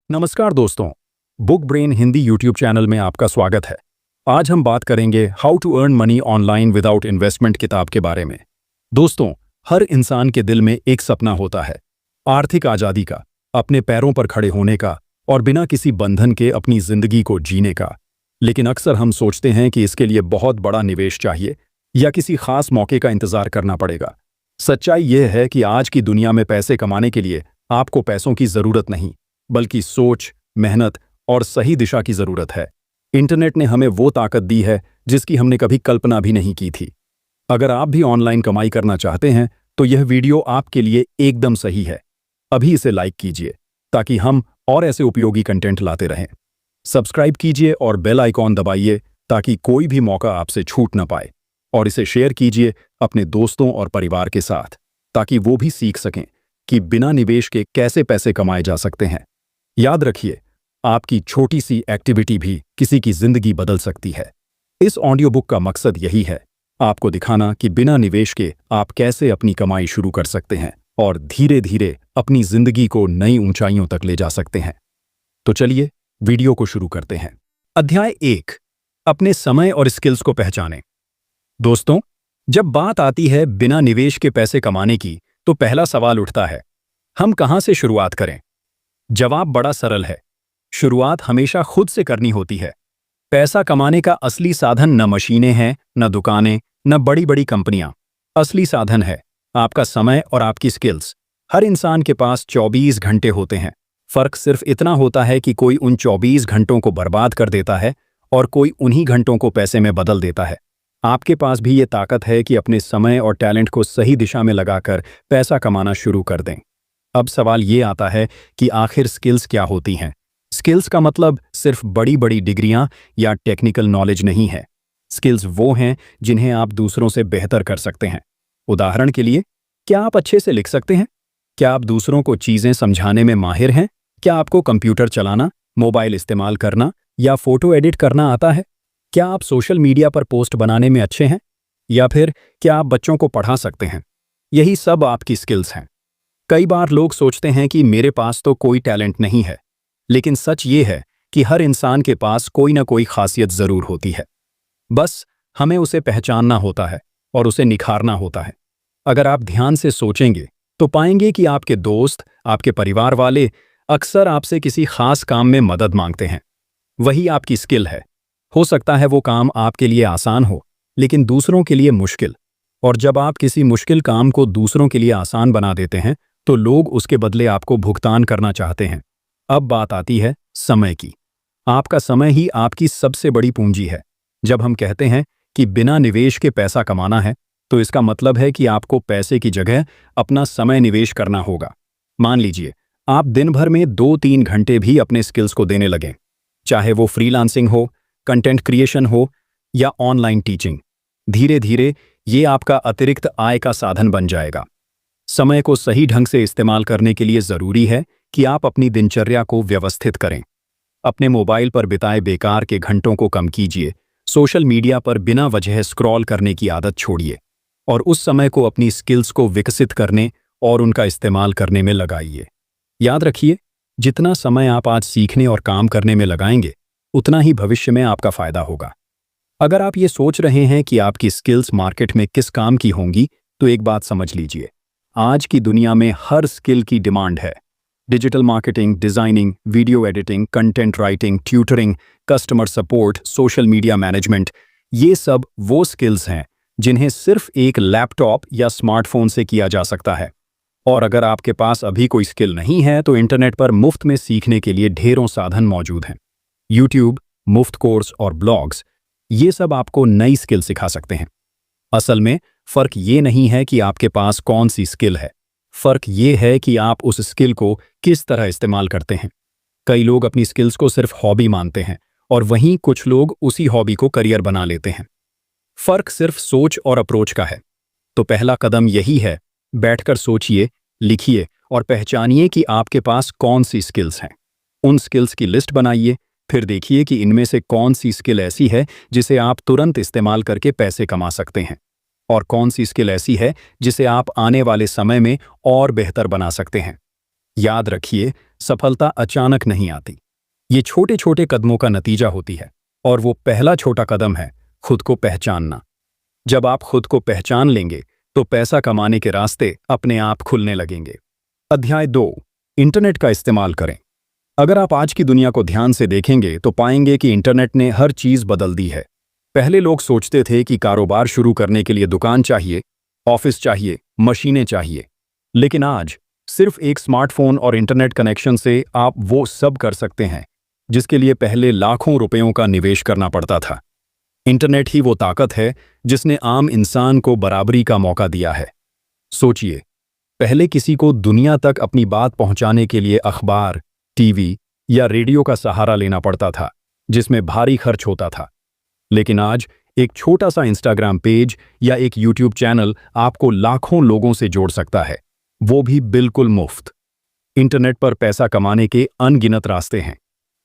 नमस्कार दोस्तों, book brain Hindi YouTube channel में आपका स्वागत है। आज हम बात करेंगे how to earn money online without investment किताब के बारे में। दोस्तों, हर इंसान के दिल में एक सपना होता है, आर्थिक आज़ादी का, अपने पैरों पर खड़े होने का और बिना किसी बंधन के अपनी जिंदगी को जीने का। लेकिन अक्सर हम सोचते हैं कि इसके लिए बहुत बड़ा निवेश चाहिए या किसी खास मौके का इंतजार करना पड़ेगा। सच्चाई यह है कि आज की दुनिया में पैसे कमाने के लिए आपको पैसों की जरूरत नहीं, बल्कि सोच, मेहनत और सही दिशा की जरूरत है। इंटरनेट ने हमें वो ताकत दी है जिसकी हमने कभी कल्पना भी नहीं की थी। अगर आप भी ऑनलाइन कमाई करना चाहते हैं तो यह वीडियो आपके लिए एकदम सही है। अभी इसे लाइक कीजिए ताकि हम और ऐसे उपयोगी कंटेंट लाते रहें। सब्सक्राइब कीजिए और बेल आइकॉन दबाइए ताकि कोई भी मौका आपसे छूट न पाए। और इसे शेयर कीजिए अपने दोस्तों और परिवार के साथ ताकि वो भी सीख सकें कि बिना निवेश के कैसे पैसे कमाए जा सकते हैं। याद रखिए, आपकी छोटी सी एक्टिविटी भी किसी की जिंदगी बदल सकती है। इस ऑडियो बुक का मकसद यही है, आपको दिखाना कि बिना निवेश के आप कैसे अपनी कमाई शुरू कर सकते हैं और धीरे धीरे अपनी जिंदगी को नई ऊंचाइयों तक ले जा सकते हैं। तो चलिए वीडियो को शुरू करते हैं। अध्याय 1, अपने समय और स्किल्स को पहचानें। दोस्तों, जब बात आती है बिना निवेश के पैसे कमाने की, तो पहला सवाल उठता है, हम कहां से शुरुआत करें? जवाब बड़ा सरल है, शुरुआत हमेशा खुद से करनी होती है। पैसा कमाने का असली साधन न मशीनें हैं, न दुकानें, न बड़ी बड़ी कंपनियां। असली साधन है आपका समय और आपकी स्किल्स। हर इंसान के पास 24 घंटे होते हैं। फर्क सिर्फ इतना होता है कि कोई उन 24 घंटों को बर्बाद कर देता है और कोई उन्हीं घंटों को पैसे में बदल देता है। आपके पास भी ये ताकत है कि अपने समय और टैलेंट को सही दिशा में लगाकर पैसा कमाना शुरू कर दें। अब सवाल ये आता है कि आखिर स्किल्स क्या होती हैं? स्किल्स का मतलब सिर्फ बड़ी बड़ी डिग्रियां या टेक्निकल नॉलेज नहीं है। स्किल्स वो हैं जिन्हें आप दूसरों से बेहतर कर सकते हैं। उदाहरण के लिए, क्या आप अच्छे से लिख सकते हैं? क्या आप दूसरों को चीजें समझाने में माहिर हैं? क्या आपको कंप्यूटर चलाना, मोबाइल इस्तेमाल करना या फोटो एडिट करना आता है? क्या आप सोशल मीडिया पर पोस्ट बनाने में अच्छे हैं? या फिर क्या आप बच्चों को पढ़ा सकते हैं? यही सब आपकी स्किल्स हैं। कई बार लोग सोचते हैं कि मेरे पास तो कोई टैलेंट नहीं है, लेकिन सच ये है कि हर इंसान के पास कोई ना कोई खासियत जरूर होती है। बस हमें उसे पहचानना होता है और उसे निखारना होता है। अगर आप ध्यान से सोचेंगे तो पाएंगे कि आपके दोस्त, आपके परिवार वाले अक्सर आपसे किसी खास काम में मदद मांगते हैं। वही आपकी स्किल है। हो सकता है वो काम आपके लिए आसान हो, लेकिन दूसरों के लिए मुश्किल। और जब आप किसी मुश्किल काम को दूसरों के लिए आसान बना देते हैं तो लोग उसके बदले आपको भुगतान करना चाहते हैं। अब बात आती है समय की। आपका समय ही आपकी सबसे बड़ी पूंजी है। जब हम कहते हैं कि बिना निवेश के पैसा कमाना है, तो इसका मतलब है कि आपको पैसे की जगह अपना समय निवेश करना होगा। मान लीजिए आप दिन भर में 2-3 घंटे भी अपने स्किल्स को देने लगें, चाहे वो फ्रीलांसिंग हो, कंटेंट क्रिएशन हो या ऑनलाइन टीचिंग। धीरे धीरे ये आपका अतिरिक्त आय का साधन बन जाएगा। समय को सही ढंग से इस्तेमाल करने के लिए जरूरी है कि आप अपनी दिनचर्या को व्यवस्थित करें। अपने मोबाइल पर बिताए बेकार के घंटों को कम कीजिए। सोशल मीडिया पर बिना वजह स्क्रॉल करने की आदत छोड़िए और उस समय को अपनी स्किल्स को विकसित करने और उनका इस्तेमाल करने में लगाइए। याद रखिए, जितना समय आप आज सीखने और काम करने में लगाएंगे, उतना ही भविष्य में आपका फायदा होगा। अगर आप ये सोच रहे हैं कि आपकी स्किल्स मार्केट में किस काम की होंगी, तो एक बात समझ लीजिए, आज की दुनिया में हर स्किल की डिमांड है। Digital marketing, designing, video editing, content writing, tutoring, customer support, social media management, ये सब वो स्किल्स हैं जिन्हें सिर्फ एक लैपटॉप या स्मार्टफोन से किया जा सकता है। और अगर आपके पास अभी कोई स्किल नहीं है तो इंटरनेट पर मुफ्त में सीखने के लिए ढेरों साधन मौजूद हैं। यूट्यूब, मुफ्त कोर्स और ब्लॉग्स, ये सब आपको नई स्किल सिखा सकते हैं। असल में फर्क ये नहीं है कि आपके पास कौन सी स्किल है, फर्क ये है कि आप उस स्किल को किस तरह इस्तेमाल करते हैं। कई लोग अपनी स्किल्स को सिर्फ हॉबी मानते हैं और वहीं कुछ लोग उसी हॉबी को करियर बना लेते हैं। फर्क सिर्फ सोच और अप्रोच का है। तो पहला कदम यही है, बैठकर सोचिए, लिखिए और पहचानिए कि आपके पास कौन सी स्किल्स हैं। उन स्किल्स की लिस्ट बनाइए, फिर देखिए कि इनमें से कौन सी स्किल ऐसी है जिसे आप तुरंत इस्तेमाल करके पैसे कमा सकते हैं और कौन सी स्किल ऐसी है जिसे आप आने वाले समय में और बेहतर बना सकते हैं। याद रखिए, सफलता अचानक नहीं आती। ये छोटे छोटे कदमों का नतीजा होती है, और वो पहला छोटा कदम है खुद को पहचानना। जब आप खुद को पहचान लेंगे तो पैसा कमाने के रास्ते अपने आप खुलने लगेंगे। अध्याय 2, इंटरनेट का इस्तेमाल करें। अगर आप आज की दुनिया को ध्यान से देखेंगे तो पाएंगे कि इंटरनेट ने हर चीज बदल दी है। पहले लोग सोचते थे कि कारोबार शुरू करने के लिए दुकान चाहिए, ऑफिस चाहिए, मशीनें चाहिए, लेकिन आज सिर्फ एक स्मार्टफोन और इंटरनेट कनेक्शन से आप वो सब कर सकते हैं जिसके लिए पहले लाखों रुपयों का निवेश करना पड़ता था। इंटरनेट ही वो ताकत है जिसने आम इंसान को बराबरी का मौका दिया है। सोचिए, पहले किसी को दुनिया तक अपनी बात पहुंचाने के लिए अखबार, टीवी या रेडियो का सहारा लेना पड़ता था, जिसमें भारी खर्च होता था। लेकिन आज एक छोटा सा इंस्टाग्राम पेज या एक यूट्यूब चैनल आपको लाखों लोगों से जोड़ सकता है, वो भी बिल्कुल मुफ्त। इंटरनेट पर पैसा कमाने के अनगिनत रास्ते हैं।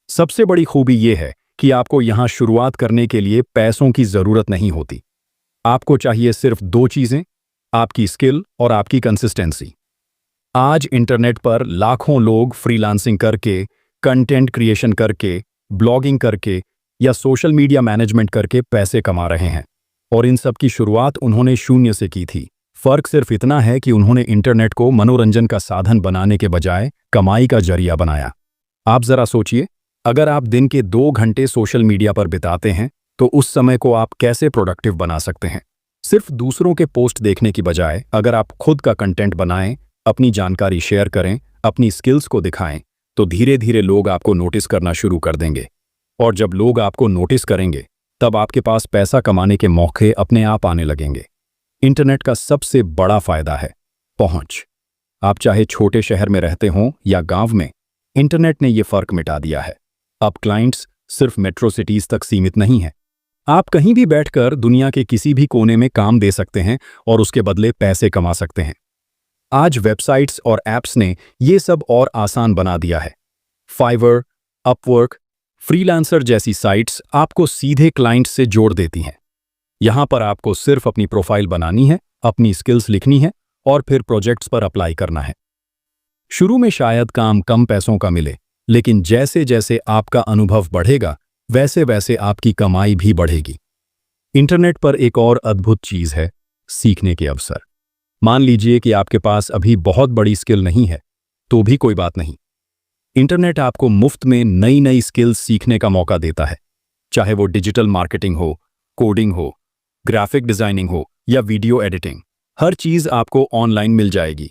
सबसे बड़ी खूबी यह है कि आपको यहां शुरुआत करने के लिए पैसों की जरूरत नहीं होती। आपको चाहिए सिर्फ 2 चीजें, आपकी स्किल और आपकी कंसिस्टेंसी। आज इंटरनेट पर लाखों लोग फ्रीलांसिंग करके, कंटेंट क्रिएशन करके, ब्लॉगिंग करके या सोशल मीडिया मैनेजमेंट करके पैसे कमा रहे हैं, और इन सब की शुरुआत उन्होंने शून्य से की थी। फर्क सिर्फ इतना है कि उन्होंने इंटरनेट को मनोरंजन का साधन बनाने के बजाय कमाई का जरिया बनाया। आप जरा सोचिए, अगर आप दिन के 2 घंटे सोशल मीडिया पर बिताते हैं तो उस समय को आप कैसे प्रोडक्टिव बना सकते हैं। सिर्फ दूसरों के पोस्ट देखने की बजाय अगर आप खुद का कंटेंट बनाएं, अपनी जानकारी शेयर करें, अपनी स्किल्स को दिखाएं, तो धीरे धीरे लोग आपको नोटिस करना शुरू कर देंगे। और जब लोग आपको नोटिस करेंगे तब आपके पास पैसा कमाने के मौके अपने आप आने लगेंगे। इंटरनेट का सबसे बड़ा फायदा है पहुंच। आप चाहे छोटे शहर में रहते हों या गांव में, इंटरनेट ने ये फर्क मिटा दिया है। अब क्लाइंट्स सिर्फ मेट्रो सिटीज तक सीमित नहीं है। आप कहीं भी बैठकर दुनिया के किसी भी कोने में काम दे सकते हैं और उसके बदले पैसे कमा सकते हैं। आज वेबसाइट्स और ऐप्स ने ये सब और आसान बना दिया है। फाइवर, अपवर्क, फ्रीलांसर जैसी साइट्स आपको सीधे क्लाइंट्स से जोड़ देती हैं। यहां पर आपको सिर्फ अपनी प्रोफाइल बनानी है, अपनी स्किल्स लिखनी है और फिर प्रोजेक्ट्स पर अप्लाई करना है। शुरू में शायद काम कम पैसों का मिले, लेकिन जैसे जैसे आपका अनुभव बढ़ेगा वैसे वैसे आपकी कमाई भी बढ़ेगी। इंटरनेट पर एक और अद्भुत चीज है, सीखने के अवसर। मान लीजिए कि आपके पास अभी बहुत बड़ी स्किल नहीं है, तो भी कोई बात नहीं। इंटरनेट आपको मुफ्त में नई नई स्किल्स सीखने का मौका देता है, चाहे वो डिजिटल मार्केटिंग हो, कोडिंग हो, ग्राफिक डिजाइनिंग हो या वीडियो एडिटिंग। हर चीज आपको ऑनलाइन मिल जाएगी,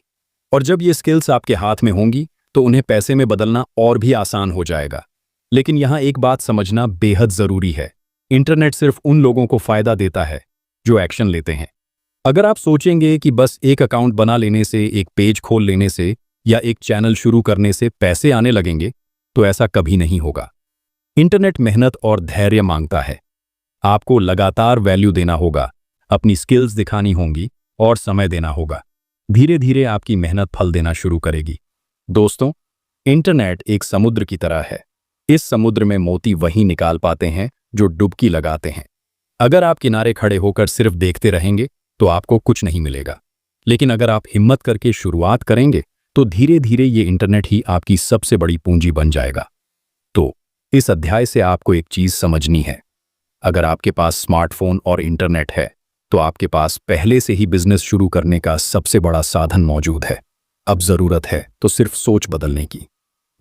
और जब ये स्किल्स आपके हाथ में होंगी तो उन्हें पैसे में बदलना और भी आसान हो जाएगा। लेकिन यहां एक बात समझना बेहद जरूरी है, इंटरनेट सिर्फ उन लोगों को फायदा देता है जो एक्शन लेते हैं। अगर आप सोचेंगे कि बस एक अकाउंट बना लेने से, एक पेज खोल लेने से या एक चैनल शुरू करने से पैसे आने लगेंगे, तो ऐसा कभी नहीं होगा। इंटरनेट मेहनत और धैर्य मांगता है। आपको लगातार वैल्यू देना होगा, अपनी स्किल्स दिखानी होंगी और समय देना होगा। धीरे धीरे आपकी मेहनत फल देना शुरू करेगी। दोस्तों, इंटरनेट एक समुद्र की तरह है। इस समुद्र में मोती वही निकाल पाते हैं जो डुबकी लगाते हैं। अगर आप किनारे खड़े होकर सिर्फ देखते रहेंगे तो आपको कुछ नहीं मिलेगा, लेकिन अगर आप हिम्मत करके शुरुआत करेंगे तो धीरे धीरे ये इंटरनेट ही आपकी सबसे बड़ी पूंजी बन जाएगा। तो इस अध्याय से आपको एक चीज समझनी है, अगर आपके पास स्मार्टफोन और इंटरनेट है तो आपके पास पहले से ही बिजनेस शुरू करने का सबसे बड़ा साधन मौजूद है। अब जरूरत है तो सिर्फ सोच बदलने की।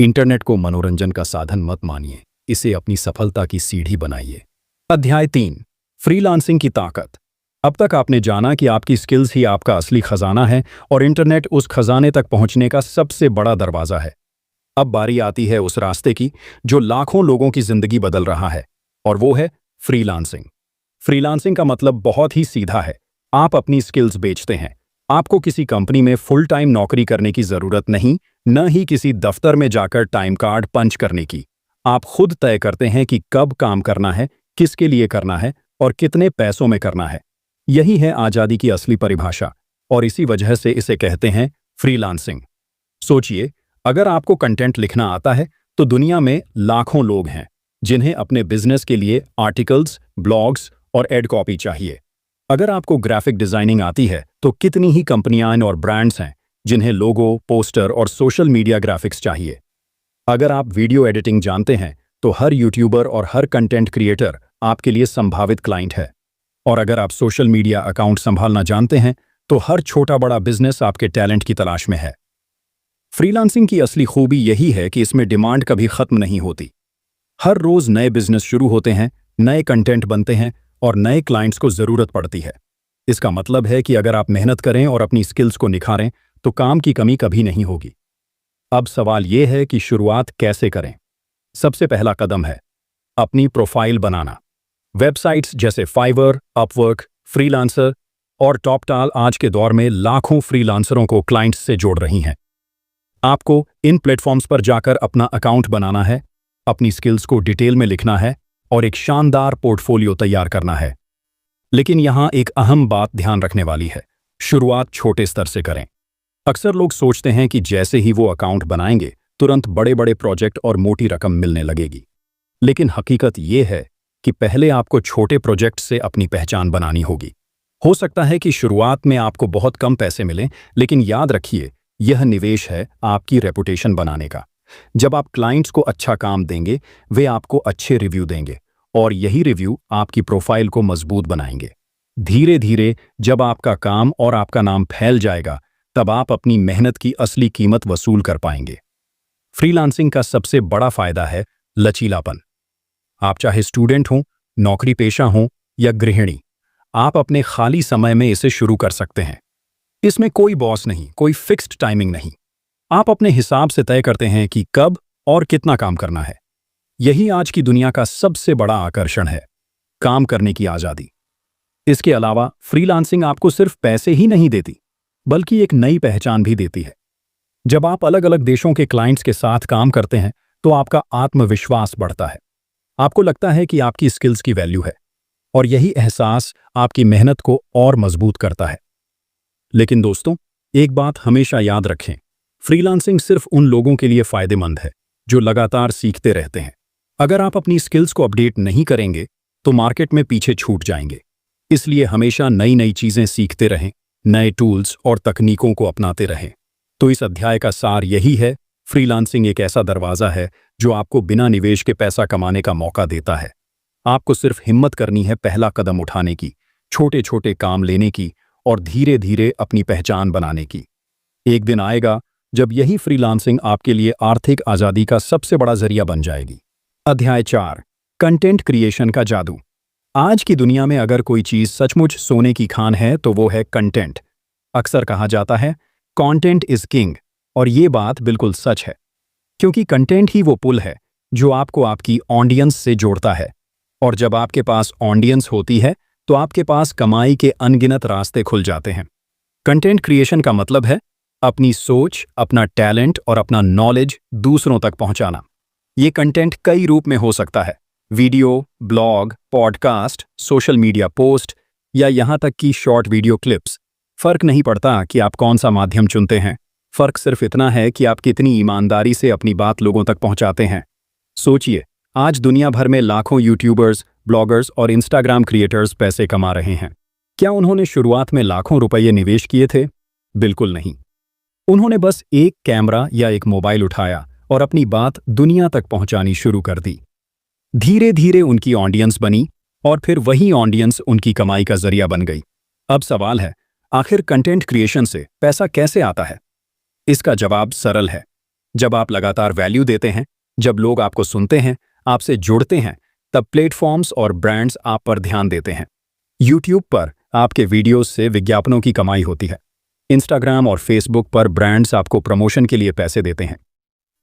इंटरनेट को मनोरंजन का साधन मत मानिए, इसे अपनी सफलता की सीढ़ी बनाइए। अध्याय 3, फ्रीलांसिंग की ताकत। अब तक आपने जाना कि आपकी स्किल्स ही आपका असली खजाना है और इंटरनेट उस खजाने तक पहुंचने का सबसे बड़ा दरवाजा है। अब बारी आती है उस रास्ते की जो लाखों लोगों की जिंदगी बदल रहा है, और वो है फ्रीलांसिंग। फ्रीलांसिंग का मतलब बहुत ही सीधा है, आप अपनी स्किल्स बेचते हैं। आपको किसी कंपनी में फुल टाइम नौकरी करने की जरूरत नहीं, न ही किसी दफ्तर में जाकर टाइम कार्ड पंच करने की। आप खुद तय करते हैं कि कब काम करना है, किसके लिए करना है और कितने पैसों में करना है। यही है आजादी की असली परिभाषा, और इसी वजह से इसे कहते हैं फ्रीलांसिंग। सोचिए, अगर आपको कंटेंट लिखना आता है तो दुनिया में लाखों लोग हैं जिन्हें अपने बिजनेस के लिए आर्टिकल्स, ब्लॉग्स और एड कॉपी चाहिए। अगर आपको ग्राफिक डिजाइनिंग आती है तो कितनी ही कंपनियां और ब्रांड्स हैं जिन्हें लोगो, पोस्टर और सोशल मीडिया ग्राफिक्स चाहिए। अगर आप वीडियो एडिटिंग जानते हैं तो हर यूट्यूबर और हर कंटेंट क्रिएटर आपके लिए संभावित क्लाइंट है। और अगर आप सोशल मीडिया अकाउंट संभालना जानते हैं तो हर छोटा बड़ा बिजनेस आपके टैलेंट की तलाश में है। फ्रीलांसिंग की असली खूबी यही है कि इसमें डिमांड कभी खत्म नहीं होती। हर रोज नए बिजनेस शुरू होते हैं, नए कंटेंट बनते हैं और नए क्लाइंट्स को जरूरत पड़ती है। इसका मतलब है कि अगर आप मेहनत करें और अपनी स्किल्स को निखारें तो काम की कमी कभी नहीं होगी। अब सवाल यह है कि शुरुआत कैसे करें। सबसे पहला कदम है अपनी प्रोफाइल बनाना। वेबसाइट्स जैसे फाइवर, अपवर्क, फ्रीलांसर और टॉपटाल आज के दौर में लाखों फ्रीलांसरों को क्लाइंट्स से जोड़ रही हैं। आपको इन प्लेटफॉर्म्स पर जाकर अपना अकाउंट बनाना है, अपनी स्किल्स को डिटेल में लिखना है और एक शानदार पोर्टफोलियो तैयार करना है। लेकिन यहां एक अहम बात ध्यान रखने वाली है, शुरुआत छोटे स्तर से करें। अक्सर लोग सोचते हैं कि जैसे ही वो अकाउंट बनाएंगे तुरंत बड़े बड़े प्रोजेक्ट और मोटी रकम मिलने लगेगी। लेकिन हकीकत ये है कि पहले आपको छोटे प्रोजेक्ट से अपनी पहचान बनानी होगी। हो सकता है कि शुरुआत में आपको बहुत कम पैसे मिलें, लेकिन याद रखिए यह निवेश है आपकी रेपुटेशन बनाने का। जब आप क्लाइंट्स को अच्छा काम देंगे वे आपको अच्छे रिव्यू देंगे और यही रिव्यू आपकी प्रोफाइल को मजबूत बनाएंगे। धीरे धीरे जब आपका काम और आपका नाम फैल जाएगा तब आप अपनी मेहनत की असली कीमत वसूल कर पाएंगे। फ्रीलांसिंग का सबसे बड़ा फायदा है लचीलापन। आप चाहे स्टूडेंट हों, नौकरी पेशा हों या गृहिणी, आप अपने खाली समय में इसे शुरू कर सकते हैं। इसमें कोई बॉस नहीं, कोई फिक्स्ड टाइमिंग नहीं। आप अपने हिसाब से तय करते हैं कि कब और कितना काम करना है। यही आज की दुनिया का सबसे बड़ा आकर्षण है, काम करने की आज़ादी। इसके अलावा फ्रीलांसिंग आपको सिर्फ पैसे ही नहीं देती, बल्कि एक नई पहचान भी देती है। जब आप अलग अलग देशों के क्लाइंट्स के साथ काम करते हैं तो आपका आत्मविश्वास बढ़ता है। आपको लगता है कि आपकी स्किल्स की वैल्यू है और यही एहसास आपकी मेहनत को और मजबूत करता है। लेकिन दोस्तों, एक बात हमेशा याद रखें, फ्रीलांसिंग सिर्फ उन लोगों के लिए फायदेमंद है जो लगातार सीखते रहते हैं। अगर आप अपनी स्किल्स को अपडेट नहीं करेंगे तो मार्केट में पीछे छूट जाएंगे। इसलिए हमेशा नई नई चीजें सीखते रहें, नए टूल्स और तकनीकों को अपनाते रहें। तो इस अध्याय का सार यही है, फ्रीलांसिंग एक ऐसा दरवाजा है जो आपको बिना निवेश के पैसा कमाने का मौका देता है। आपको सिर्फ हिम्मत करनी है पहला कदम उठाने की, छोटे छोटे काम लेने की और धीरे धीरे अपनी पहचान बनाने की। एक दिन आएगा जब यही फ्रीलांसिंग आपके लिए आर्थिक आज़ादी का सबसे बड़ा जरिया बन जाएगी। अध्याय 4, कंटेंट क्रिएशन का जादू। आज की दुनिया में अगर कोई चीज सचमुच सोने की खान है तो वो है कंटेंट। अक्सर कहा जाता है कंटेंट इज किंग, और ये बात बिल्कुल सच है, क्योंकि कंटेंट ही वो पुल है जो आपको आपकी ऑडियंस से जोड़ता है। और जब आपके पास ऑडियंस होती है तो आपके पास कमाई के अनगिनत रास्ते खुल जाते हैं। कंटेंट क्रिएशन का मतलब है अपनी सोच, अपना टैलेंट और अपना नॉलेज दूसरों तक पहुंचाना। ये कंटेंट कई रूप में हो सकता है, video, blog, podcast, social media post या यहाँ तक कि शॉर्ट वीडियो क्लिप्स। फर्क नहीं पड़ता कि आप कौन सा माध्यम चुनते हैं, फर्क सिर्फ इतना है कि आप कितनी ईमानदारी से अपनी बात लोगों तक पहुंचाते हैं। सोचिए, आज दुनिया भर में लाखों यूट्यूबर्स, ब्लॉगर्स और इंस्टाग्राम क्रिएटर्स पैसे कमा रहे हैं। क्या उन्होंने शुरुआत में लाखों रुपये निवेश किए थे? बिल्कुल नहीं। उन्होंने बस एक कैमरा या एक मोबाइल उठाया और अपनी बात दुनिया तक पहुंचानी शुरू कर दी। धीरे धीरे उनकी ऑडियंस बनी और फिर वही ऑडियंस उनकी कमाई का जरिया बन गई। अब सवाल है, आखिर कंटेंट क्रिएशन से पैसा कैसे आता है? इसका जवाब सरल है। जब आप लगातार वैल्यू देते हैं, जब लोग आपको सुनते हैं, आपसे जुड़ते हैं, तब प्लेटफॉर्म्स और ब्रांड्स आप पर ध्यान देते हैं। यूट्यूब पर आपके वीडियोस से विज्ञापनों की कमाई होती है। इंस्टाग्राम और फेसबुक पर ब्रांड्स आपको प्रमोशन के लिए पैसे देते हैं।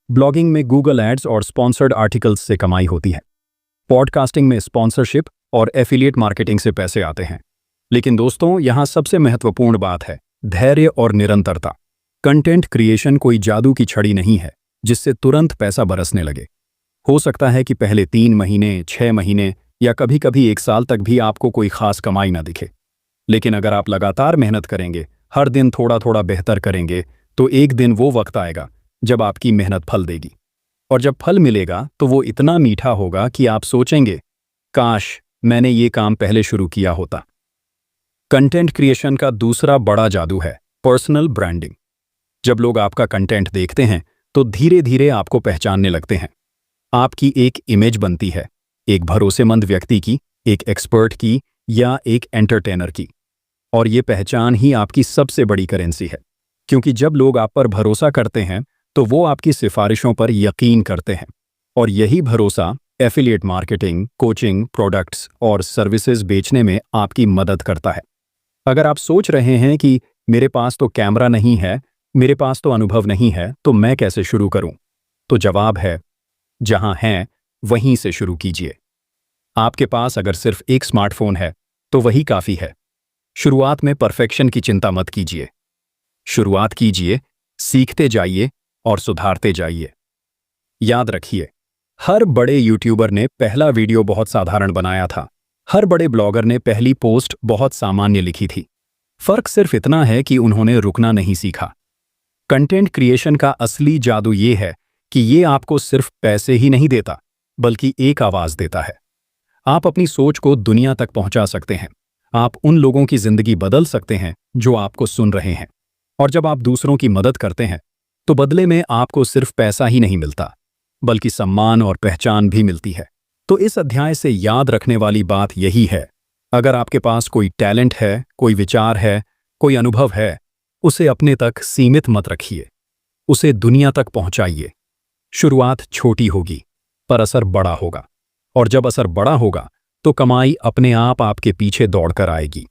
ब्लॉगिंग में गूगल एड्स और स्पॉन्सर्ड आर्टिकल्स से कमाई होती है। पॉडकास्टिंग में स्पॉन्सरशिप और एफिलिएट मार्केटिंग से पैसे आते हैं। लेकिन दोस्तों, यहाँ सबसे महत्वपूर्ण बात है धैर्य और निरंतरता। कंटेंट क्रिएशन कोई जादू की छड़ी नहीं है जिससे तुरंत पैसा बरसने लगे। हो सकता है कि पहले 3 महीने, 6 महीने या कभी कभी 1 साल तक भी आपको कोई खास कमाई ना दिखे। लेकिन अगर आप लगातार मेहनत करेंगे, हर दिन थोड़ा थोड़ा बेहतर करेंगे, तो एक दिन वो वक्त आएगा जब आपकी मेहनत फल देगी। और जब फल मिलेगा तो वो इतना मीठा होगा कि आप सोचेंगे, काश मैंने ये काम पहले शुरू किया होता। कंटेंट क्रिएशन का दूसरा बड़ा जादू है पर्सनल ब्रांडिंग। जब लोग आपका कंटेंट देखते हैं तो धीरे धीरे आपको पहचानने लगते हैं। आपकी एक इमेज बनती है, एक भरोसेमंद व्यक्ति की, एक एक्सपर्ट की या एक एंटरटेनर की। और ये पहचान ही आपकी सबसे बड़ी करेंसी है, क्योंकि जब लोग आप पर भरोसा करते हैं तो वो आपकी सिफारिशों पर यकीन करते हैं। और यही भरोसा एफिलिएट मार्केटिंग, कोचिंग, प्रोडक्ट्स और सर्विसेज बेचने में आपकी मदद करता है। अगर आप सोच रहे हैं कि मेरे पास तो कैमरा नहीं है, मेरे पास तो अनुभव नहीं है, तो मैं कैसे शुरू करूं? तो जवाब है, जहां है वहीं से शुरू कीजिए। आपके पास अगर सिर्फ एक स्मार्टफोन है तो वही काफी है। शुरुआत में परफेक्शन की चिंता मत कीजिए। शुरुआत कीजिए, सीखते जाइए और सुधारते जाइए। याद रखिए, हर बड़े यूट्यूबर ने पहला वीडियो बहुत साधारण बनाया था। हर बड़े ब्लॉगर ने पहली पोस्ट बहुत सामान्य लिखी थी। फर्क सिर्फ इतना है कि उन्होंने रुकना नहीं सीखा। कंटेंट क्रिएशन का असली जादू ये है कि ये आपको सिर्फ पैसे ही नहीं देता, बल्कि एक आवाज देता है। आप अपनी सोच को दुनिया तक पहुंचा सकते हैं। आप उन लोगों की जिंदगी बदल सकते हैं जो आपको सुन रहे हैं। और जब आप दूसरों की मदद करते हैं तो बदले में आपको सिर्फ पैसा ही नहीं मिलता, बल्कि सम्मान और पहचान भी मिलती है। तो इस अध्याय से याद रखने वाली बात यही है, अगर आपके पास कोई टैलेंट है, कोई विचार है, कोई अनुभव है, उसे अपने तक सीमित मत रखिए। उसे दुनिया तक पहुंचाइए। शुरुआत छोटी होगी, पर असर बड़ा होगा। और जब असर बड़ा होगा तो कमाई अपने आप आपके पीछे दौड़कर आएगी।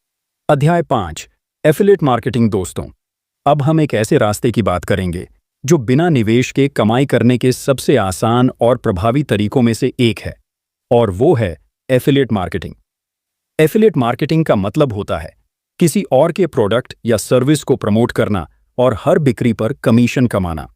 अध्याय 5, एफिलिएट मार्केटिंग। दोस्तों, अब हम एक ऐसे रास्ते की बात करेंगे जो बिना निवेश के कमाई करने के सबसे आसान और प्रभावी तरीकों में से एक है, और वो है एफिलिएट मार्केटिंग। एफिलिएट मार्केटिंग का मतलब होता है किसी और के प्रोडक्ट या सर्विस को प्रमोट करना और हर बिक्री पर कमीशन कमाना।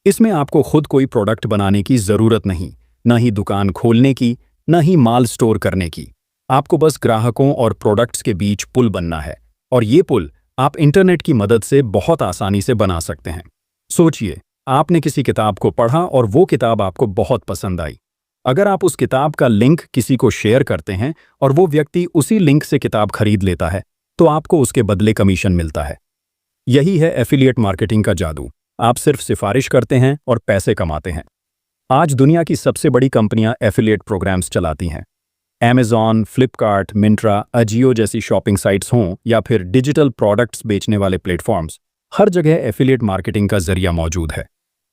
इसमें आपको खुद कोई प्रोडक्ट बनाने की जरूरत नहीं, न ही दुकान खोलने की, न ही माल स्टोर करने की। आपको बस ग्राहकों और प्रोडक्ट्स के बीच पुल बनना है, और ये पुल आप इंटरनेट की मदद से बहुत आसानी से बना सकते हैं। सोचिए, आपने किसी किताब को पढ़ा और वो किताब आपको बहुत पसंद आई। अगर आप उस किताब का लिंक किसी को शेयर करते हैं और वो व्यक्ति उसी लिंक से किताब खरीद लेता है, तो आपको उसके बदले कमीशन मिलता है। यही है एफिलिएट मार्केटिंग का जादू। आप सिर्फ सिफारिश करते हैं और पैसे कमाते हैं। आज दुनिया की सबसे बड़ी कंपनियां एफिलिएट प्रोग्राम्स चलाती हैं। Amazon, फ्लिपकार्ट, मिंत्रा, अजियो जैसी शॉपिंग साइट्स हों या फिर डिजिटल प्रोडक्ट्स बेचने वाले प्लेटफॉर्म्स, हर जगह एफिलिएट मार्केटिंग का जरिया मौजूद है।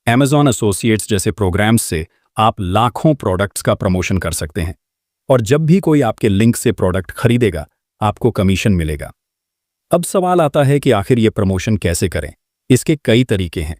Amazon एसोसिएट्स जैसे प्रोग्राम्स से आप लाखों प्रोडक्ट्स का प्रमोशन कर सकते हैं, और जब भी कोई आपके लिंक से प्रोडक्ट खरीदेगा, आपको कमीशन मिलेगा। अब सवाल आता है कि आखिर ये प्रमोशन कैसे करें? इसके कई तरीके हैं।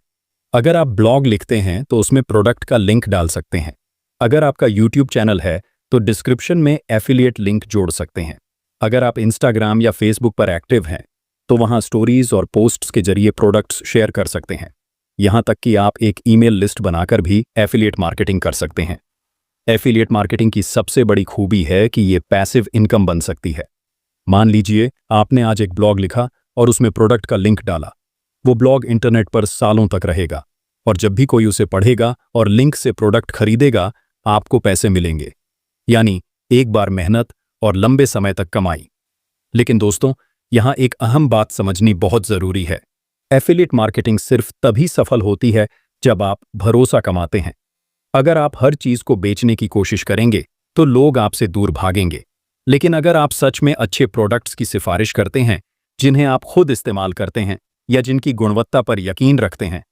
अगर आप ब्लॉग लिखते हैं तो उसमें प्रोडक्ट का लिंक डाल सकते हैं। अगर आपका यूट्यूब चैनल है तो डिस्क्रिप्शन में एफिलिएट लिंक जोड़ सकते हैं। अगर आप इंस्टाग्राम या फेसबुक पर एक्टिव हैं तो वहां स्टोरीज और पोस्ट्स के जरिए प्रोडक्ट्स शेयर कर सकते हैं। यहां तक कि आप एक ईमेल लिस्ट बनाकर भी एफिलिएट मार्केटिंग कर सकते हैं। एफिलिएट मार्केटिंग की सबसे बड़ी खूबी है कि ये पैसिव इनकम बन सकती है। मान लीजिए आपने आज एक ब्लॉग लिखा और उसमें प्रोडक्ट का लिंक डाला। वो ब्लॉग इंटरनेट पर सालों तक रहेगा, और जब भी कोई उसे पढ़ेगा और लिंक से प्रोडक्ट खरीदेगा, आपको पैसे मिलेंगे। यानी एक बार मेहनत और लंबे समय तक कमाई। लेकिन दोस्तों, यहां एक अहम बात समझनी बहुत जरूरी है। एफिलिएट मार्केटिंग सिर्फ तभी सफल होती है जब आप भरोसा कमाते हैं। अगर आप हर चीज को बेचने की कोशिश करेंगे तो लोग आपसे दूर भागेंगे। लेकिन अगर आप सच में अच्छे प्रोडक्ट्स की सिफारिश करते हैं, जिन्हें आप खुद इस्तेमाल करते हैं या जिनकी गुणवत्ता पर यकीन रखते हैं,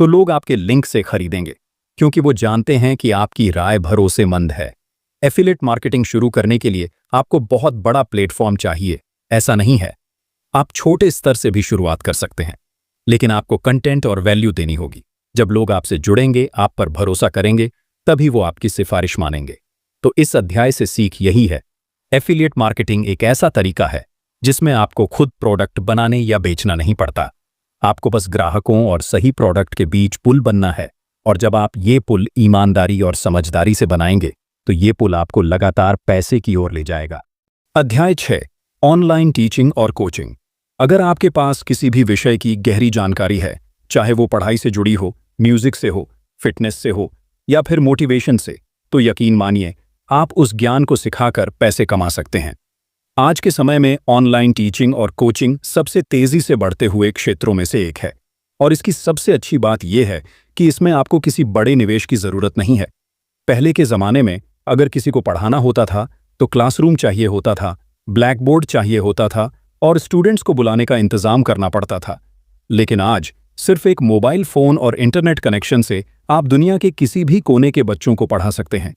तो लोग आपके लिंक से खरीदेंगे, क्योंकि वो जानते हैं कि आपकी राय भरोसेमंद है। एफिलिएट मार्केटिंग शुरू करने के लिए आपको बहुत बड़ा प्लेटफॉर्म चाहिए, ऐसा नहीं है। आप छोटे स्तर से भी शुरुआत कर सकते हैं, लेकिन आपको कंटेंट और वैल्यू देनी होगी। जब लोग आपसे जुड़ेंगे, आप पर भरोसा करेंगे, तभी वो आपकी सिफारिश मानेंगे। तो इस अध्याय से सीख यही है, एफिलिएट मार्केटिंग एक ऐसा तरीका है जिसमें आपको खुद प्रोडक्ट बनाने या बेचना नहीं पड़ता। आपको बस ग्राहकों और सही प्रोडक्ट के बीच पुल बनना है, और जब आप ये पुल ईमानदारी और समझदारी से बनाएंगे तो ये पुल आपको लगातार पैसे की ओर ले जाएगा। अध्याय 6, ऑनलाइन टीचिंग और कोचिंग। अगर आपके पास किसी भी विषय की गहरी जानकारी है, चाहे वो पढ़ाई से जुड़ी हो, म्यूजिक से हो, फिटनेस से हो या फिर मोटिवेशन से, तो यकीन मानिए आप उस ज्ञान को सिखाकर पैसे कमा सकते हैं। आज के समय में ऑनलाइन टीचिंग और कोचिंग सबसे तेजी से बढ़ते हुए क्षेत्रों में से एक है। और इसकी सबसे अच्छी बात यह है कि इसमें आपको किसी बड़े निवेश की जरूरत नहीं है। पहले के जमाने में अगर किसी को पढ़ाना होता था तो क्लासरूम चाहिए होता था, ब्लैक बोर्ड चाहिए होता था और स्टूडेंट्स को बुलाने का इंतजाम करना पड़ता था। लेकिन आज सिर्फ एक मोबाइल फोन और इंटरनेट कनेक्शन से आप दुनिया के किसी भी कोने के बच्चों को पढ़ा सकते हैं।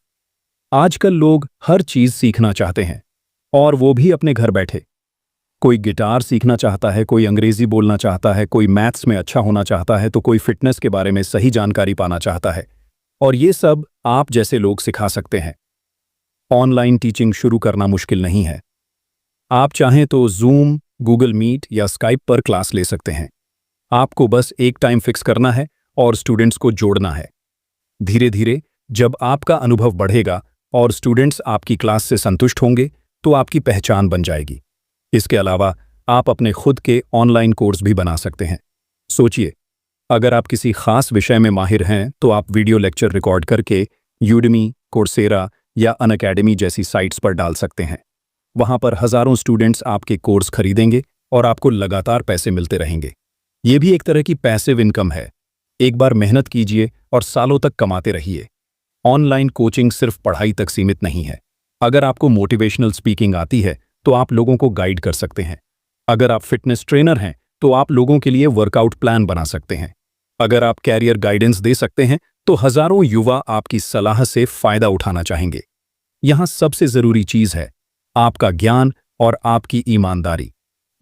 आजकल लोग हर चीज सीखना चाहते हैं और वो भी अपने घर बैठे। कोई गिटार सीखना चाहता है, कोई अंग्रेजी बोलना चाहता है, कोई मैथ्स में अच्छा होना चाहता है, तो कोई फिटनेस के बारे में सही जानकारी पाना चाहता है। और ये सब आप जैसे लोग सिखा सकते हैं। ऑनलाइन टीचिंग शुरू करना मुश्किल नहीं है। आप चाहें तो जूम, गूगल मीट या स्काइप पर क्लास ले सकते हैं। आपको बस एक टाइम फिक्स करना है और स्टूडेंट्स को जोड़ना है। धीरे धीरे जब आपका अनुभव बढ़ेगा और स्टूडेंट्स आपकी क्लास से संतुष्ट होंगे तो आपकी पहचान बन जाएगी। इसके अलावा आप अपने खुद के ऑनलाइन कोर्स भी बना सकते हैं। सोचिए, अगर आप किसी खास विषय में माहिर हैं तो आप वीडियो लेक्चर रिकॉर्ड करके यूडेमी, कोर्सेरा या अनअकैडमी जैसी साइट्स पर डाल सकते हैं। वहां पर हजारों स्टूडेंट्स आपके कोर्स खरीदेंगे और आपको लगातार पैसे मिलते रहेंगे। ये भी एक तरह की पैसिव इनकम है। एक बार मेहनत कीजिए और सालों तक कमाते रहिए। ऑनलाइन कोचिंग सिर्फ पढ़ाई तक सीमित नहीं है। अगर आपको मोटिवेशनल स्पीकिंग आती है तो आप लोगों को गाइड कर सकते हैं। अगर आप फिटनेस ट्रेनर हैं तो आप लोगों के लिए वर्कआउट प्लान बना सकते हैं। अगर आप कैरियर गाइडेंस दे सकते हैं तो हजारों युवा आपकी सलाह से फायदा उठाना चाहेंगे। यहां सबसे जरूरी चीज है आपका ज्ञान और आपकी ईमानदारी।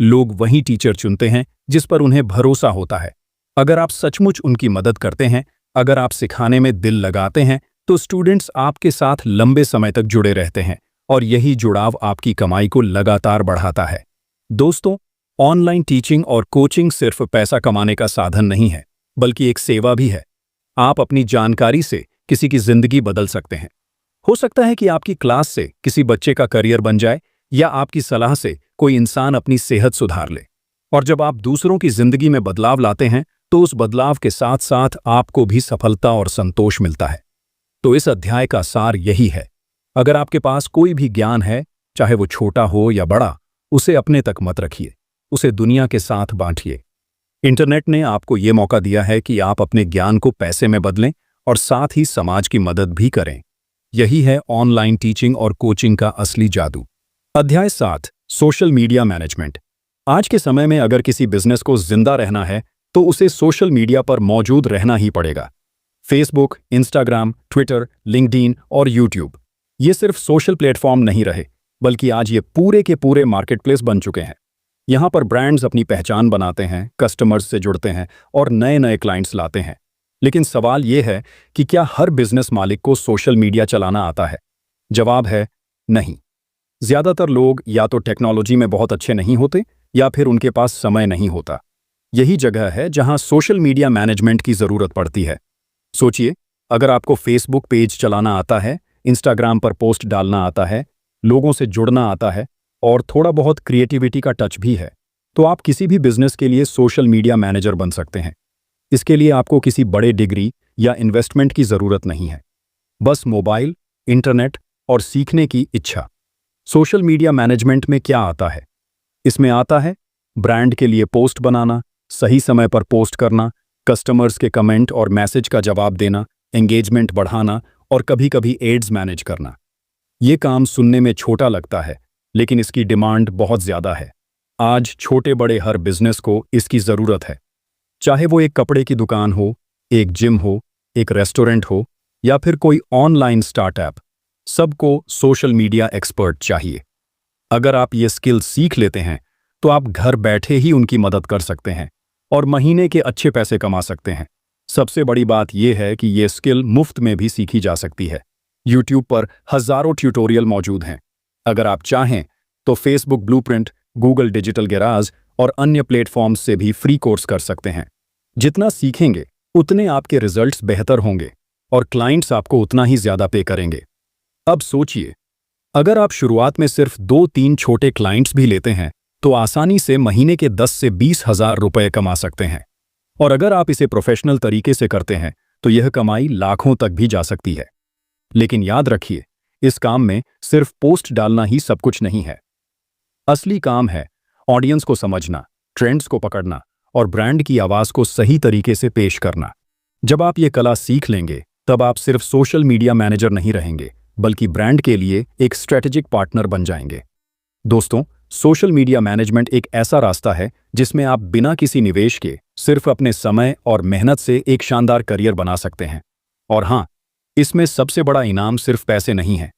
लोग वही टीचर चुनते हैं जिस पर उन्हें भरोसा होता है। अगर आप सचमुच उनकी मदद करते हैं, अगर आप सिखाने में दिल लगाते हैं, तो स्टूडेंट्स आपके साथ लंबे समय तक जुड़े रहते हैं और यही जुड़ाव आपकी कमाई को लगातार बढ़ाता है। दोस्तों, ऑनलाइन टीचिंग और कोचिंग सिर्फ पैसा कमाने का साधन नहीं है, बल्कि एक सेवा भी है। आप अपनी जानकारी से किसी की जिंदगी बदल सकते हैं। हो सकता है कि आपकी क्लास से किसी बच्चे का करियर बन जाए या आपकी सलाह से कोई इंसान अपनी सेहत सुधार ले। और जब आप दूसरों की जिंदगी में बदलाव लाते हैं तो उस बदलाव के साथ साथ आपको भी सफलता और संतोष मिलता है। तो इस अध्याय का सार यही है, अगर आपके पास कोई भी ज्ञान है, चाहे वो छोटा हो या बड़ा, उसे अपने तक मत रखिए, उसे दुनिया के साथ बांटिए। इंटरनेट ने आपको ये मौका दिया है कि आप अपने ज्ञान को पैसे में बदलें और साथ ही समाज की मदद भी करें। यही है ऑनलाइन टीचिंग और कोचिंग का असली जादू। अध्याय 7, सोशल मीडिया मैनेजमेंट। आज के समय में अगर किसी बिजनेस को जिंदा रहना है तो उसे सोशल मीडिया पर मौजूद रहना ही पड़ेगा। फेसबुक, इंस्टाग्राम, ट्विटर, लिंक्डइन और यूट्यूब, ये सिर्फ सोशल प्लेटफॉर्म नहीं रहे, बल्कि आज ये पूरे के पूरे मार्केटप्लेस बन चुके हैं। यहाँ पर ब्रांड्स अपनी पहचान बनाते हैं, कस्टमर्स से जुड़ते हैं और नए नए क्लाइंट्स लाते हैं। लेकिन सवाल ये है कि क्या हर बिजनेस मालिक को सोशल मीडिया चलाना आता है? जवाब है नहीं। ज्यादातर लोग या तो टेक्नोलॉजी में बहुत अच्छे नहीं होते या फिर उनके पास समय नहीं होता। यही जगह है जहां सोशल मीडिया मैनेजमेंट की जरूरत पड़ती है। सोचिए, अगर आपको फेसबुक पेज चलाना आता है, इंस्टाग्राम पर पोस्ट डालना आता है, लोगों से जुड़ना आता है और थोड़ा बहुत क्रिएटिविटी का टच भी है, तो आप किसी भी बिजनेस के लिए सोशल मीडिया मैनेजर बन सकते हैं। इसके लिए आपको किसी बड़े डिग्री या इन्वेस्टमेंट की जरूरत नहीं है, बस मोबाइल, इंटरनेट और सीखने की इच्छा। सोशल मीडिया मैनेजमेंट में क्या आता है? इसमें आता है ब्रांड के लिए पोस्ट बनाना, सही समय पर पोस्ट करना, कस्टमर्स के कमेंट और मैसेज का जवाब देना, एंगेजमेंट बढ़ाना और कभी-कभी एड्स मैनेज करना। ये काम सुनने में छोटा लगता है, लेकिन इसकी डिमांड बहुत ज्यादा है। आज छोटे बड़े हर बिजनेस को इसकी जरूरत है। चाहे वो एक कपड़े की दुकान हो, एक जिम हो, एक रेस्टोरेंट हो या फिर कोई ऑनलाइन स्टार्टअप, सबको सोशल मीडिया एक्सपर्ट चाहिए। अगर आप ये स्किल सीख लेते हैं तो आप घर बैठे ही उनकी मदद कर सकते हैं और महीने के अच्छे पैसे कमा सकते हैं। सबसे बड़ी बात यह है कि ये स्किल मुफ्त में भी सीखी जा सकती है। यूट्यूब पर हजारों ट्यूटोरियल मौजूद हैं। अगर आप चाहें तो Facebook blueprint, Google digital garage और अन्य प्लेटफॉर्म्स से भी फ्री कोर्स कर सकते हैं। जितना सीखेंगे उतने आपके रिजल्ट्स बेहतर होंगे और क्लाइंट्स आपको उतना ही ज्यादा पे करेंगे। अब सोचिए, अगर आप शुरुआत में सिर्फ 2-3 छोटे क्लाइंट्स भी लेते हैं तो आसानी से महीने के 10 से 20 हजार रुपए कमा सकते हैं। और अगर आप इसे प्रोफेशनल तरीके से करते हैं तो यह कमाई लाखों तक भी जा सकती है। लेकिन याद रखिए, इस काम में सिर्फ पोस्ट डालना ही सब कुछ नहीं है। असली काम है ऑडियंस को समझना, ट्रेंड्स को पकड़ना और ब्रांड की आवाज को सही तरीके से पेश करना। जब आप ये कला सीख लेंगे तब आप सिर्फ सोशल मीडिया मैनेजर नहीं रहेंगे, बल्कि ब्रांड के लिए एक स्ट्रेटेजिक पार्टनर बन जाएंगे। दोस्तों, सोशल मीडिया मैनेजमेंट एक ऐसा रास्ता है जिसमें आप बिना किसी निवेश के सिर्फ अपने समय और मेहनत से एक शानदार करियर बना सकते हैं। और हाँ, इसमें सबसे बड़ा इनाम सिर्फ पैसे नहीं है,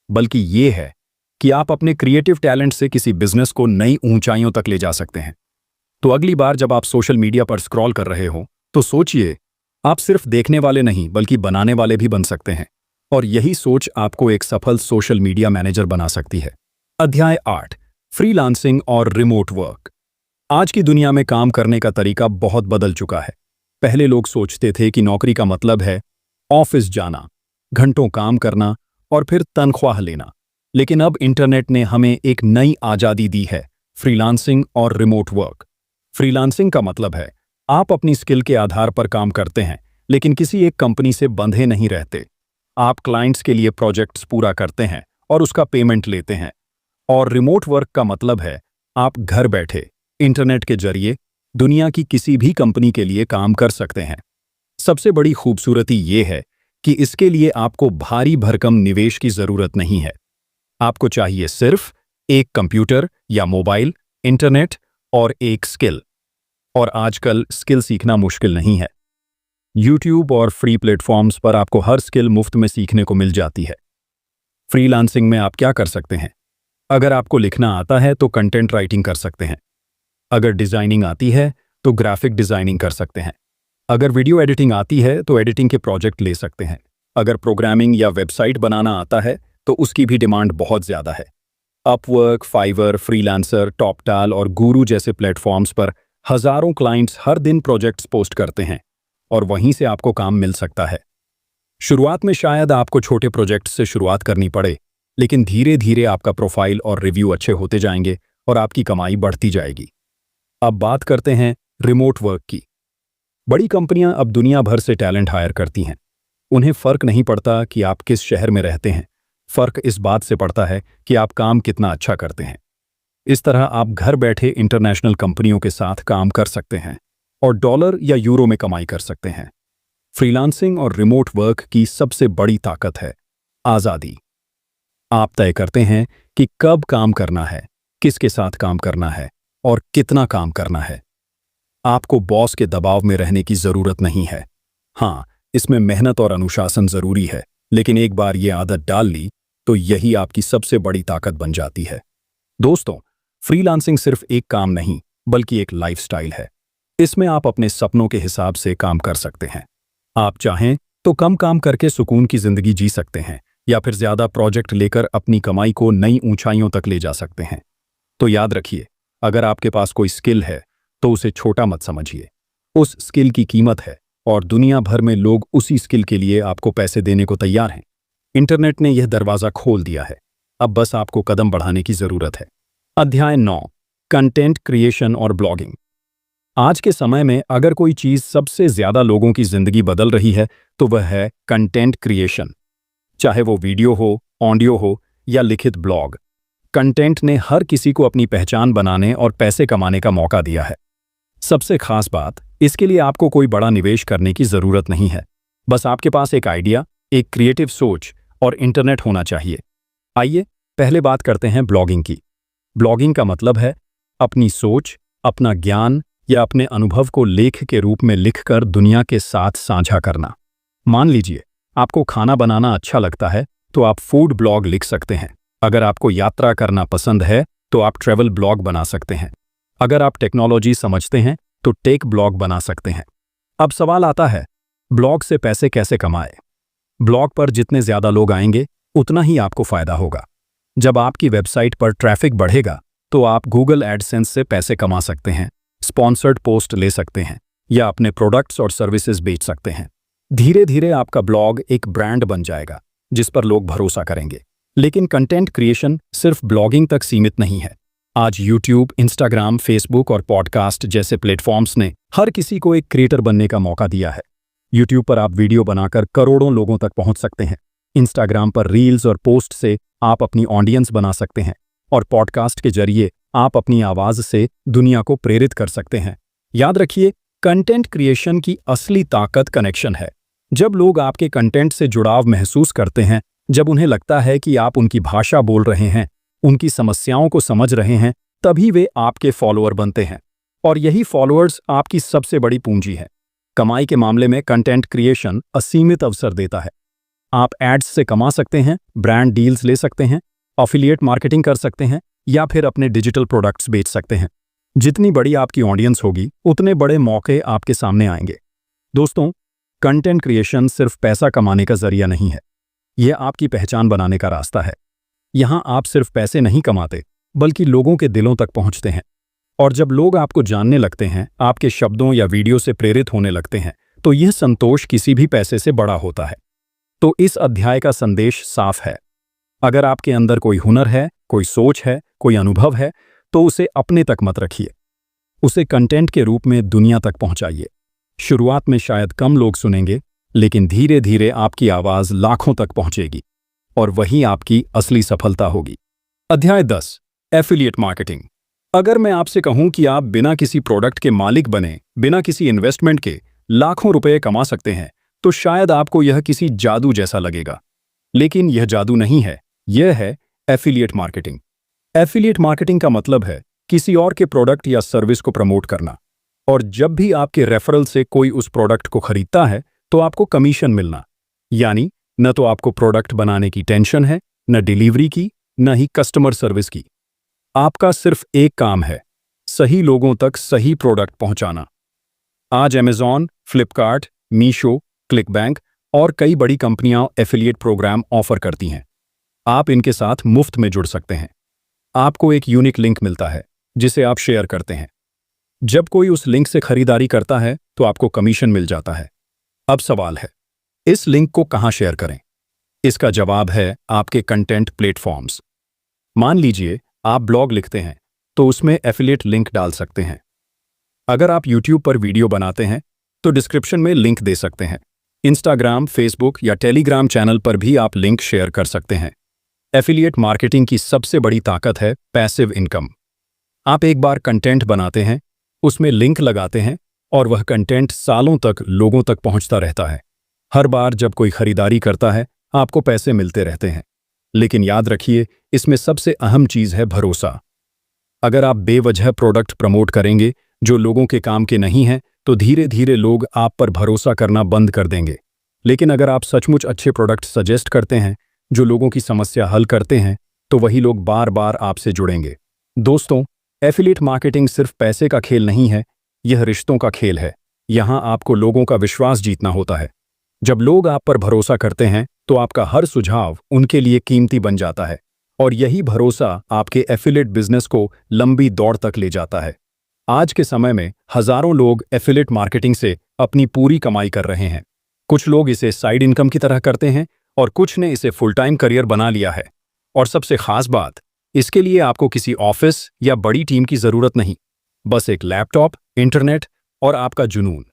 बल्कि ये है कि आप अपने क्रिएटिव टैलेंट से किसी बिजनेस को नई ऊंचाइयों तक ले जा सकते हैं। तो अगली बार जब आप सोशल मीडिया पर स्क्रॉल कर रहे हो तो सोचिए, आप सिर्फ देखने वाले नहीं बल्कि बनाने वाले भी बन सकते हैं। और यही सोच आपको एक सफल सोशल मीडिया मैनेजर बना सकती है। अध्याय 8, फ्रीलांसिंग और रिमोट वर्क। आज की दुनिया में काम करने का तरीका बहुत बदल चुका है। पहले लोग सोचते थे कि नौकरी का मतलब है ऑफिस जाना, घंटों काम करना और फिर तनख्वाह लेना। लेकिन अब इंटरनेट ने हमें एक नई आज़ादी दी है, फ्रीलांसिंग और रिमोट वर्क। फ्रीलांसिंग का मतलब है आप अपनी स्किल के आधार पर काम करते हैं, लेकिन किसी एक कंपनी से बंधे नहीं रहते। आप क्लाइंट्स के लिए प्रोजेक्ट्स पूरा करते हैं और उसका पेमेंट लेते हैं। और रिमोट वर्क का मतलब है आप घर बैठे इंटरनेट के जरिए दुनिया की किसी भी कंपनी के लिए काम कर सकते हैं। सबसे बड़ी खूबसूरती ये है कि इसके लिए आपको भारी भरकम निवेश की जरूरत नहीं है। आपको चाहिए सिर्फ एक कंप्यूटर या मोबाइल, इंटरनेट और एक स्किल। और आजकल स्किल सीखना मुश्किल नहीं है। YouTube और फ्री प्लेटफॉर्म्स पर आपको हर स्किल मुफ्त में सीखने को मिल जाती है। फ्रीलांसिंग में आप क्या कर सकते हैं? अगर आपको लिखना आता है तो कंटेंट राइटिंग कर सकते हैं। अगर डिजाइनिंग आती है तो ग्राफिक डिजाइनिंग कर सकते हैं। अगर वीडियो एडिटिंग आती है तो एडिटिंग के प्रोजेक्ट ले सकते हैं। अगर प्रोग्रामिंग या वेबसाइट बनाना आता है तो उसकी भी डिमांड बहुत ज़्यादा है। अपवर्क, फाइवर, फ्रीलांसर, टॉपटाल और गुरु जैसे प्लेटफॉर्म्स पर हजारों क्लाइंट्स हर दिन प्रोजेक्ट्स पोस्ट करते हैं और वहीं से आपको काम मिल सकता है। शुरुआत में शायद आपको छोटे प्रोजेक्ट्स से शुरुआत करनी पड़े, लेकिन धीरे धीरे आपका प्रोफाइल और रिव्यू अच्छे होते जाएंगे और आपकी कमाई बढ़ती जाएगी। अब बात करते हैं रिमोट वर्क की। बड़ी कंपनियां अब दुनिया भर से टैलेंट हायर करती हैं। उन्हें फर्क नहीं पड़ता कि आप किस शहर में रहते हैं, फर्क इस बात से पड़ता है कि आप काम कितना अच्छा करते हैं। इस तरह आप घर बैठे इंटरनेशनल कंपनियों के साथ काम कर सकते हैं और डॉलर या यूरो में कमाई कर सकते हैं। फ्रीलांसिंग और रिमोट वर्क की सबसे बड़ी ताकत है आज़ादी। आप तय करते हैं कि कब काम करना है, किसके साथ काम करना है और कितना काम करना है। आपको बॉस के दबाव में रहने की जरूरत नहीं है। हाँ, इसमें मेहनत और अनुशासन जरूरी है, लेकिन एक बार ये आदत डाल ली तो यही आपकी सबसे बड़ी ताकत बन जाती है। दोस्तों, फ्रीलांसिंग सिर्फ एक काम नहीं बल्कि एक लाइफस्टाइल है। इसमें आप अपने सपनों के हिसाब से काम कर सकते हैं। आप चाहें तो कम काम करके सुकून की जिंदगी जी सकते हैं, या फिर ज्यादा प्रोजेक्ट लेकर अपनी कमाई को नई ऊंचाइयों तक ले जा सकते हैं। तो याद रखिए, अगर आपके पास कोई स्किल है तो उसे छोटा मत समझिए। उस स्किल की कीमत है और दुनिया भर में लोग उसी स्किल के लिए आपको पैसे देने को तैयार हैं। इंटरनेट ने यह दरवाजा खोल दिया है, अब बस आपको कदम बढ़ाने की जरूरत है। अध्याय 9, कंटेंट क्रिएशन और ब्लॉगिंग। आज के समय में अगर कोई चीज सबसे ज्यादा लोगों की जिंदगी बदल रही है तो वह है कंटेंट क्रिएशन। चाहे वो वीडियो हो, ऑडियो हो या लिखित ब्लॉग, कंटेंट ने हर किसी को अपनी पहचान बनाने और पैसे कमाने का मौका दिया है। सबसे खास बात, इसके लिए आपको कोई बड़ा निवेश करने की जरूरत नहीं है। बस आपके पास एक आइडिया, एक क्रिएटिव सोच और इंटरनेट होना चाहिए। आइए पहले बात करते हैं ब्लॉगिंग की। ब्लॉगिंग का मतलब है अपनी सोच, अपना ज्ञान या अपने अनुभव को लेख के रूप में लिखकर दुनिया के साथ साझा करना। मान लीजिए आपको खाना बनाना अच्छा लगता है तो आप फूड ब्लॉग लिख सकते हैं। अगर आपको यात्रा करना पसंद है तो आप ट्रैवल ब्लॉग बना सकते हैं। अगर आप टेक्नोलॉजी समझते हैं तो टेक ब्लॉग बना सकते हैं। अब सवाल आता है, ब्लॉग से पैसे कैसे कमाएं? ब्लॉग पर जितने ज्यादा लोग आएंगे उतना ही आपको फायदा होगा। जब आपकी वेबसाइट पर ट्रैफिक बढ़ेगा तो आप गूगल एडसेंस से पैसे कमा सकते हैं, स्पॉन्सर्ड पोस्ट ले सकते हैं या अपने प्रोडक्ट्स और सर्विसेज बेच सकते हैं। धीरे धीरे आपका ब्लॉग एक ब्रांड बन जाएगा जिस पर लोग भरोसा करेंगे। लेकिन कंटेंट क्रिएशन सिर्फ ब्लॉगिंग तक सीमित नहीं है। आज यूट्यूब, इंस्टाग्राम, फेसबुक और पॉडकास्ट जैसे प्लेटफॉर्म्स ने हर किसी को एक क्रिएटर बनने का मौका दिया है। यूट्यूब पर आप वीडियो बनाकर करोड़ों लोगों तक पहुंच सकते हैं। इंस्टाग्राम पर रील्स और पोस्ट से आप अपनी ऑडियंस बना सकते हैं और पॉडकास्ट के जरिए आप अपनी आवाज से दुनिया को प्रेरित कर सकते हैं। याद रखिए, कंटेंट क्रिएशन की असली ताकत कनेक्शन है। जब लोग आपके कंटेंट से जुड़ाव महसूस करते हैं, जब उन्हें लगता है कि आप उनकी भाषा बोल रहे हैं, उनकी समस्याओं को समझ रहे हैं, तभी वे आपके फॉलोअर बनते हैं। और यही फॉलोअर्स आपकी सबसे बड़ी पूंजी है। कमाई के मामले में कंटेंट क्रिएशन असीमित अवसर देता है। आप एड्स से कमा सकते हैं, ब्रांड डील्स ले सकते हैं, एफिलिएट मार्केटिंग कर सकते हैं या फिर अपने डिजिटल प्रोडक्ट्स बेच सकते हैं। जितनी बड़ी आपकी ऑडियंस होगी, उतने बड़े मौके आपके सामने आएंगे। दोस्तों, कंटेंट क्रिएशन सिर्फ पैसा कमाने का जरिया नहीं है, यह आपकी पहचान बनाने का रास्ता है। यहां आप सिर्फ पैसे नहीं कमाते, बल्कि लोगों के दिलों तक पहुंचते हैं। और जब लोग आपको जानने लगते हैं, आपके शब्दों या वीडियो से प्रेरित होने लगते हैं, तो यह संतोष किसी भी पैसे से बड़ा होता है। तो इस अध्याय का संदेश साफ है। अगर आपके अंदर कोई हुनर है, कोई सोच है, कोई अनुभव है, तो उसे अपने तक मत रखिए। उसे कंटेंट के रूप में दुनिया तक पहुंचाइए। शुरुआत में शायद कम लोग सुनेंगे, लेकिन धीरे धीरे आपकी आवाज लाखों तक पहुंचेगी और वही आपकी असली सफलता होगी। अध्याय 10, एफिलिएट मार्केटिंग। अगर मैं आपसे कहूं कि आप बिना किसी प्रोडक्ट के मालिक बने, बिना किसी इन्वेस्टमेंट के लाखों रुपए कमा सकते हैं, तो शायद आपको यह किसी जादू जैसा लगेगा। लेकिन यह जादू नहीं है, यह है एफिलिएट मार्केटिंग। एफिलिएट मार्केटिंग का मतलब है किसी और के प्रोडक्ट या सर्विस को प्रमोट करना, और जब भी आपके रेफरल से कोई उस प्रोडक्ट को खरीदता है, तो आपको कमीशन मिलना। यानी न तो आपको प्रोडक्ट बनाने की टेंशन है, न डिलीवरी की, न ही कस्टमर सर्विस की। आपका सिर्फ एक काम है, सही लोगों तक सही प्रोडक्ट पहुंचाना। आज अमेज़न, फ्लिपकार्ट, मीशो, क्लिकबैंक और कई बड़ी कंपनियां एफिलिएट प्रोग्राम ऑफर करती हैं। आप इनके साथ मुफ्त में जुड़ सकते हैं। आपको एक यूनिक लिंक मिलता है जिसे आप शेयर करते हैं। जब कोई उस लिंक से खरीदारी करता है, तो आपको कमीशन मिल जाता है। अब सवाल है, इस लिंक को कहां शेयर करें? इसका जवाब है आपके कंटेंट प्लेटफॉर्म्स। मान लीजिए आप ब्लॉग लिखते हैं, तो उसमें एफिलिएट लिंक डाल सकते हैं। अगर आप यूट्यूब पर वीडियो बनाते हैं, तो डिस्क्रिप्शन में लिंक दे सकते हैं। इंस्टाग्राम, फेसबुक या टेलीग्राम चैनल पर भी आप लिंक शेयर कर सकते हैं। एफिलिएट मार्केटिंग की सबसे बड़ी ताकत है पैसिव इनकम। आप एक बार कंटेंट बनाते हैं, उसमें लिंक लगाते हैं और वह कंटेंट सालों तक लोगों तक पहुंचता रहता है। हर बार जब कोई खरीदारी करता है, आपको पैसे मिलते रहते हैं। लेकिन याद रखिए, इसमें सबसे अहम चीज है भरोसा। अगर आप बेवजह प्रोडक्ट प्रमोट करेंगे जो लोगों के काम के नहीं हैं, तो धीरे धीरे लोग आप पर भरोसा करना बंद कर देंगे। लेकिन अगर आप सचमुच अच्छे प्रोडक्ट सजेस्ट करते हैं जो लोगों की समस्या हल करते हैं, तो वही लोग बार बार आपसे जुड़ेंगे। दोस्तों, एफिलिएट मार्केटिंग सिर्फ पैसे का खेल नहीं है, यह रिश्तों का खेल है। यहां आपको लोगों का विश्वास जीतना होता है। जब लोग आप पर भरोसा करते हैं, तो आपका हर सुझाव उनके लिए कीमती बन जाता है, और यही भरोसा आपके एफिलिएट बिजनेस को लंबी दौड़ तक ले जाता है। आज के समय में हजारों लोग एफिलिएट मार्केटिंग से अपनी पूरी कमाई कर रहे हैं। कुछ लोग इसे साइड इनकम की तरह करते हैं और कुछ ने इसे फुल टाइम करियर बना लिया है। और सबसे खास बात, इसके लिए आपको किसी ऑफिस या बड़ी टीम की जरूरत नहीं, बस एक लैपटॉप, इंटरनेट और आपका जुनून।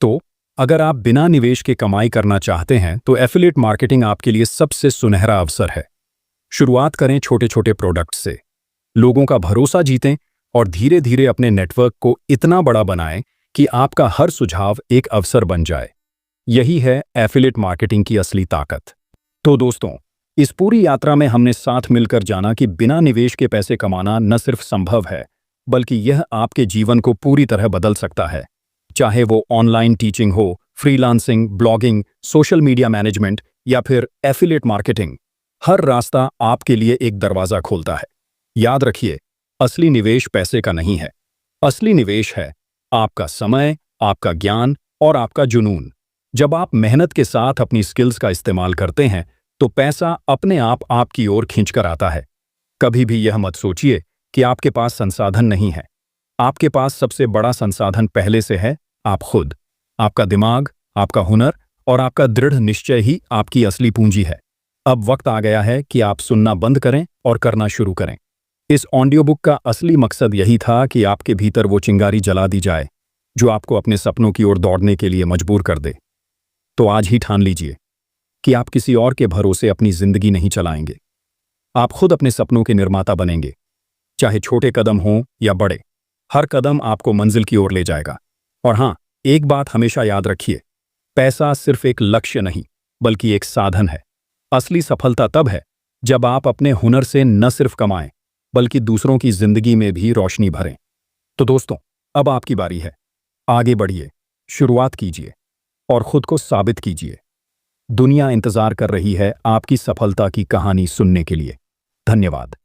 तो अगर आप बिना निवेश के कमाई करना चाहते हैं, तो एफिलिएट मार्केटिंग आपके लिए सबसे सुनहरा अवसर है। शुरुआत करें छोटे छोटे प्रोडक्ट से, लोगों का भरोसा जीतें और धीरे धीरे अपने नेटवर्क को इतना बड़ा बनाएं कि आपका हर सुझाव एक अवसर बन जाए। यही है एफिलिएट मार्केटिंग की असली ताकत। तो दोस्तों, इस पूरी यात्रा में हमने साथ मिलकर जाना कि बिना निवेश के पैसे कमाना न सिर्फ संभव है, बल्कि यह आपके जीवन को पूरी तरह बदल सकता है। चाहे वो ऑनलाइन टीचिंग हो, freelancing, blogging, social media management या फिर एफिलिएट मार्केटिंग, हर रास्ता आपके लिए एक दरवाजा खोलता है। याद रखिए, असली निवेश पैसे का नहीं है, असली निवेश है आपका समय, आपका ज्ञान और आपका जुनून। जब आप मेहनत के साथ अपनी स्किल्स का इस्तेमाल करते हैं, तो पैसा अपने आप आपकी ओर खींचकर आता है। कभी भी यह मत सोचिए कि आपके पास संसाधन नहीं है। आपके पास सबसे बड़ा संसाधन पहले से है, आप खुद। आपका दिमाग, आपका हुनर और आपका दृढ़ निश्चय ही आपकी असली पूंजी है। अब वक्त आ गया है कि आप सुनना बंद करें और करना शुरू करें। इस ऑडियो बुक का असली मकसद यही था कि आपके भीतर वो चिंगारी जला दी जाए जो आपको अपने सपनों की ओर दौड़ने के लिए मजबूर कर दे। तो आज ही ठान लीजिए कि आप किसी और के भरोसे अपनी जिंदगी नहीं चलाएंगे। आप खुद अपने सपनों के निर्माता बनेंगे, चाहे छोटे कदम हों या बड़े। हर कदम आपको मंजिल की ओर ले जाएगा। और हाँ, एक बात हमेशा याद रखिए, पैसा सिर्फ एक लक्ष्य नहीं, बल्कि एक साधन है। असली सफलता तब है जब आप अपने हुनर से न सिर्फ कमाएं, बल्कि दूसरों की जिंदगी में भी रोशनी भरें। तो दोस्तों, अब आपकी बारी है। आगे बढ़िए, शुरुआत कीजिए और खुद को साबित कीजिए। दुनिया इंतजार कर रही है आपकी सफलता की कहानी सुनने के लिए। धन्यवाद।